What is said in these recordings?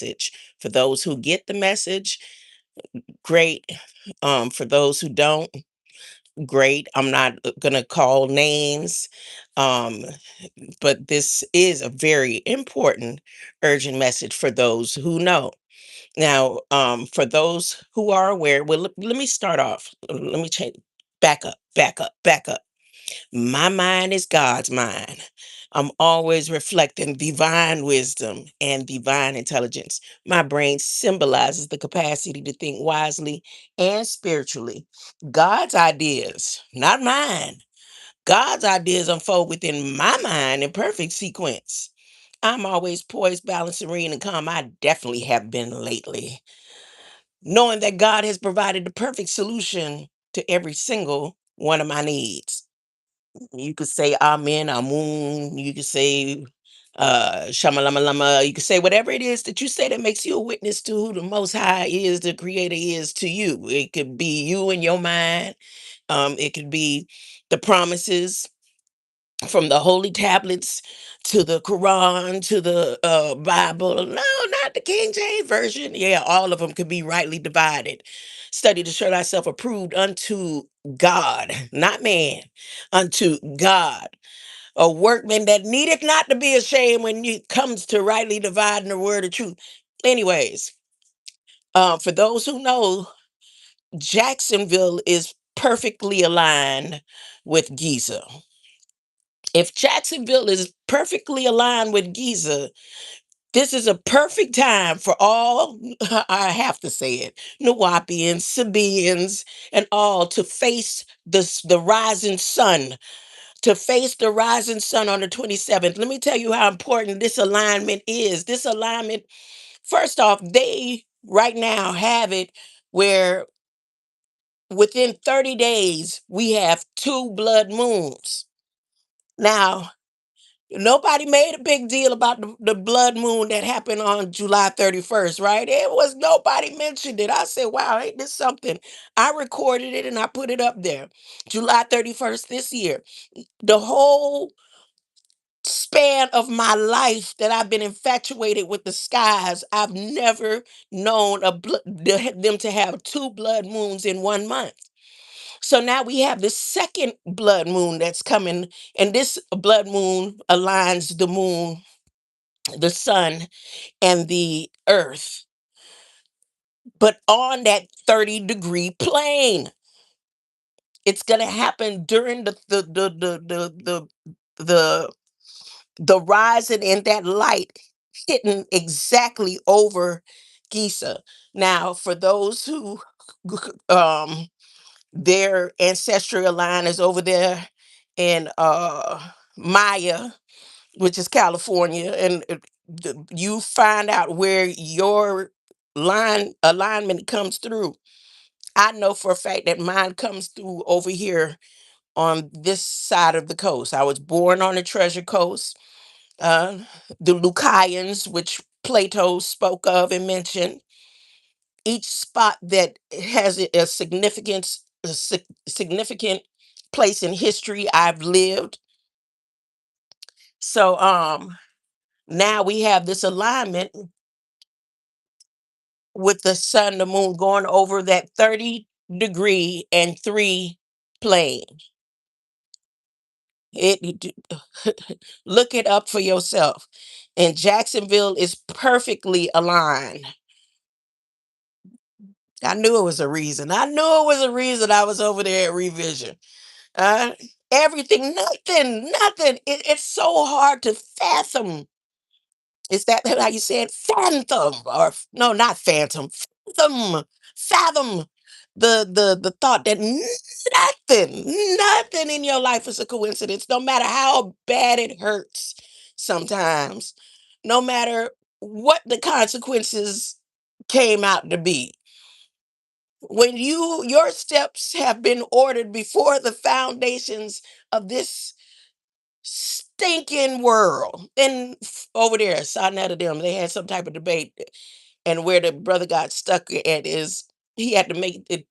message. For those who get the message, great. For those who don't, great. I'm not gonna call names, um, but this is a very important, urgent message for those who know. Now, for those who are aware, well, let me start off. Let me change. Back up, back up, back up. My mind is God's mind. I'm always reflecting divine wisdom and divine intelligence. My brain symbolizes the capacity to think wisely and spiritually. God's ideas, not mine. God's ideas unfold within my mind in perfect sequence. I'm always poised, balanced, serene, and calm. I definitely have been lately, knowing that God has provided the perfect solution to every single one of my needs. You could say amen, amun. You could say shamalama lama. You could say whatever it is that you say that makes you a witness to who the Most High is, the Creator is to you. It could be you in your mind. It could be the promises from the holy tablets to the Quran to the Bible. No, not the King James version. Yeah, all of them could be rightly divided. Study to show thyself approved unto God, not man, unto God. A workman that needeth not to be ashamed when it comes to rightly dividing the word of truth. Anyways, for those who know, Jacksonville is perfectly aligned with Giza. If Jacksonville is perfectly aligned with Giza, this is a perfect time for all, I have to say it, Nuwapians, Sabaeans, and all to face the rising sun, to face the rising sun on the 27th. Let me tell you how important this alignment is. This alignment, first off, they right now have it where within 30 days, we have two blood moons. Now, nobody made a big deal about the blood moon that happened on July 31st, right? It was nobody mentioned it. I said, wow, ain't this something? I recorded it and I put it up there. July 31st this year. The whole span of my life that I've been infatuated with the skies, I've never known them to have two blood moons in 1 month. So now we have the second blood moon that's coming, and this blood moon aligns the moon, the sun, and the earth, but on that 30-degree plane. It's gonna happen during the the rising in that light hitting exactly over Giza. Now, for those who um their ancestral line is over there in Maya, which is California, and you find out where your line alignment comes through. I know for a fact that mine comes through over here on this side of the coast. I was born on the Treasure Coast, uh, the Lucayans, which Plato spoke of and mentioned. Each spot that has a significance, significant place in history I've lived. So now we have this alignment with the sun, the moon going over that 30-degree and 3 plane. Look it up for yourself. And Jacksonville is perfectly aligned. I knew it was a reason. I knew it was a reason I was over there at revision. Uh, Everything, nothing. It's so hard to fathom. Is that how you say it? Phantom, or no, not phantom. Fathom the thought that nothing in your life is a coincidence. No matter how bad it hurts, sometimes, no matter what the consequences came out to be, when your steps have been ordered before the foundations of this stinking world. And over there, Sonetta them, they had some type of debate, and where the brother got stuck at is he had to make it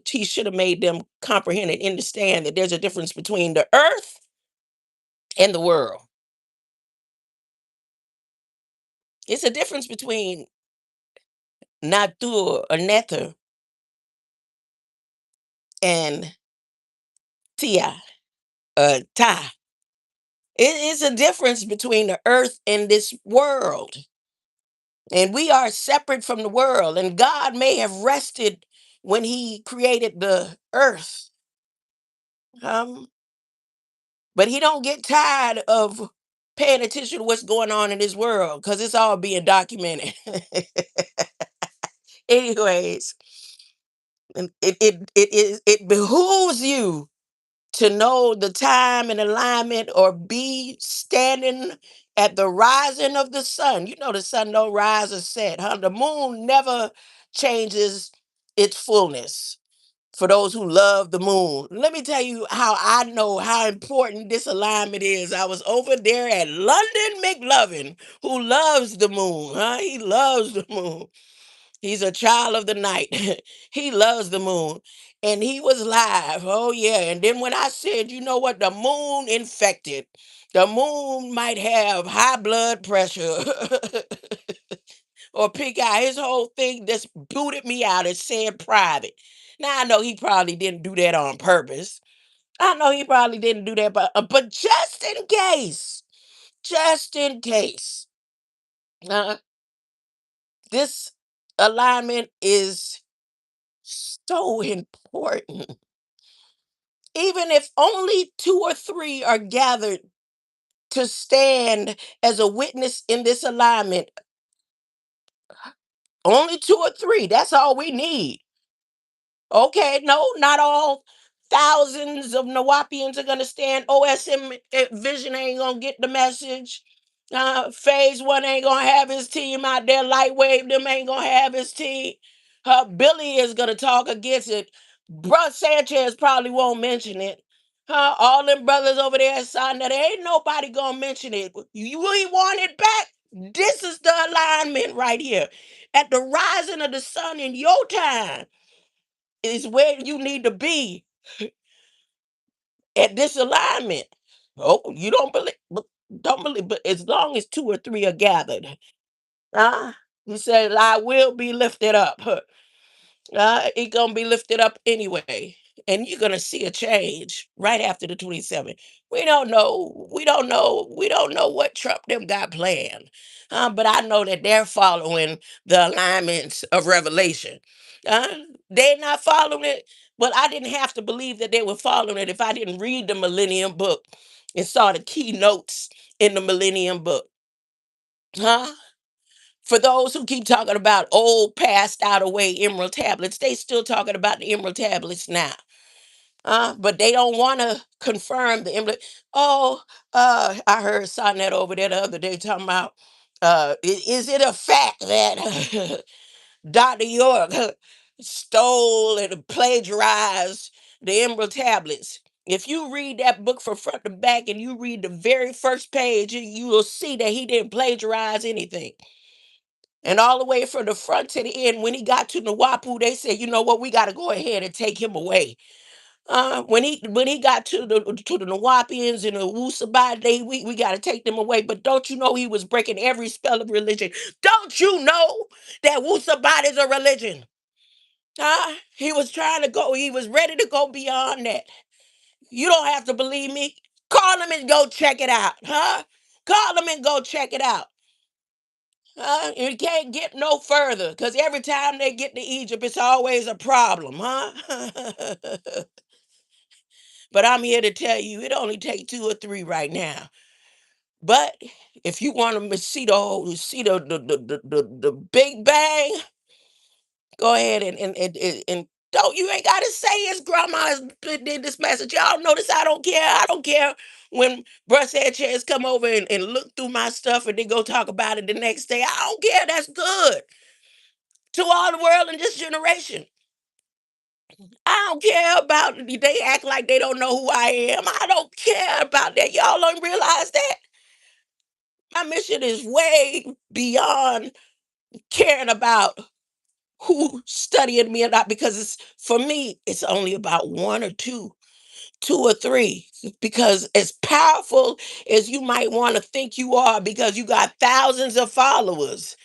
he should have made them comprehend and understand that there's a difference between the earth and the world. It's a difference between Natur or Nether and Tia, Ta. It is a difference between the earth and this world. And we are separate from the world. And God may have rested when he created the earth. Um, but he don't get tired of paying attention to what's going on in this world because it's all being documented. Anyways, and it behooves you to know the time and alignment or be standing at the rising of the sun. You know the sun don't rise or set, huh? The moon never changes its fullness. For those who love the moon, let me tell you how I know how important this alignment is. I was over there at London McLovin, who loves the moon, huh? He loves the moon. He's a child of the night. He loves the moon. And he was live. Oh, yeah. And then when I said, you know what, the moon infected, the moon might have high blood pressure or pink eye. His whole thing just booted me out and said private. Now I know he probably didn't do that on purpose. I know he probably didn't do that, but just in case, uh, this alignment is so important. Even if only two or three are gathered to stand as a witness in this alignment, only two or three, that's all we need. Okay, no, not all thousands of Nawapians are going to stand. OSM Vision ain't going to get the message. Phase one ain't going to have his team out there. Lightwave, them ain't going to have his team. Billy is going to talk against it. Bruh Sanchez probably won't mention it. All them brothers over there signed that ain't nobody going to mention it. You really want it back? This is the alignment right here. At the rising of the sun in your time is where you need to be at this alignment. Oh, you don't believe, but as long as two or three are gathered, uh, he said, I will be lifted up. It gonna be lifted up anyway, and you're gonna see a change right after the 27th. We don't know what Trump them got planned, but I know that they're following the alignments of Revelation. Uh, they're not following it, but I didn't have to believe that they were following it if I didn't read the Millennium Book and saw the keynotes in the Millennium Book. Huh? For those who keep talking about old passed out away emerald tablets, they still talking about the emerald tablets now. But they don't want to confirm the emerald. Oh, I heard Sonnet over there the other day talking about is it a fact that Dr. York stole and plagiarized the emerald tablets? If you read that book from front to back and you read the very first page, you will see that he didn't plagiarize anything. And all the way from the front to the end, when he got to Nawapu, they said, you know what, we got to go ahead and take him away. When he got to the Nawapians and the Wusabai, we got to take them away. But don't you know he was breaking every spell of religion? Don't you know that Wusabai is a religion? He was trying to go. He was ready to go beyond that. You don't have to believe me. Call him and go check it out, huh? Call him and go check it out. You can't get no further because every time they get to Egypt, it's always a problem, huh? But I'm here to tell you, it only takes two or three right now. But if you want to see the whole, see the Big Bang, go ahead and don't you ain't gotta say his grandma did this message. Y'all notice I don't care. I don't care when Bruss Sanchez come over and look through my stuff and then go talk about it the next day. I don't care. That's good to all the world in this generation. I don't care about they act like they don't know who I am. I don't care about that. Y'all don't realize that. My mission is way beyond caring about who studying me or not because it's for me, it's only about one or two or three. Because as powerful as you might want to think you are, because you got thousands of followers,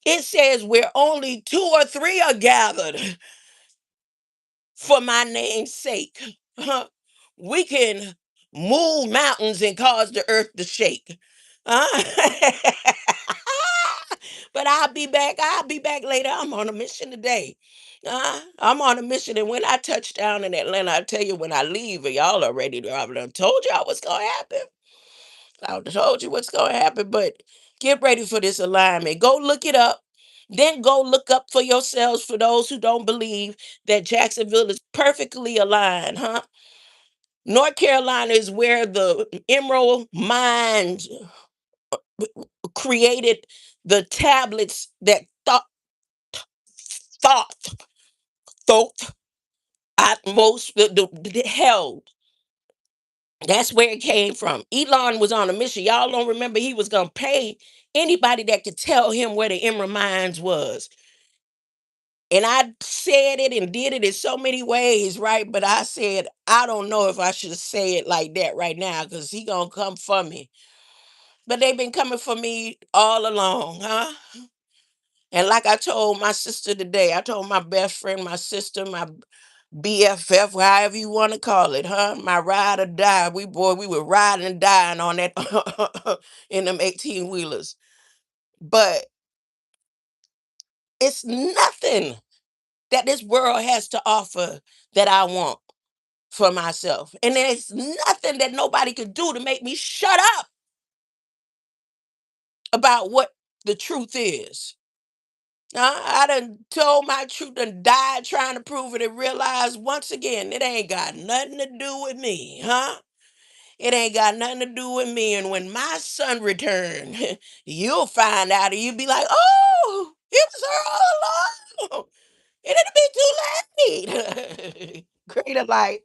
It says where only two or three are gathered for my name's sake. Huh? We can move mountains and cause the earth to shake. Huh? But I'll be back. I'll be back later. I'm on a mission today. I'm on a mission. And when I touch down in Atlanta, I tell you, when I leave, y'all already know. I done told y'all what's going to happen. I done told you what's going to happen. But get ready for this alignment. Go look it up. Then go look up for yourselves for those who don't believe that Jacksonville is perfectly aligned, huh? North Carolina is where the Emerald Mines created the tablets that thought, thought at most the held. That's where it came from. Elon was on a mission. Y'all don't remember he was gonna pay anybody that could tell him where the Emerald Mines was. And I said it and did it in so many ways, right? But I said, I don't know if I should say it like that right now because he gonna come for me. But they've been coming for me all along, huh? And like I told my sister today, I told my best friend, my sister, my BFF, however you want to call it, huh? My ride or die. We were riding and dying on that in them 18 wheelers. But it's nothing that this world has to offer that I want for myself. And there's nothing that nobody could do to make me shut up about what the truth is. I done told my truth and died trying to prove it and realized once again it ain't got nothing to do with me, huh? It ain't got nothing to do with me. And when my son return, you'll find out and you'll be like, oh, it was her all along. It'll be too late. Greater light.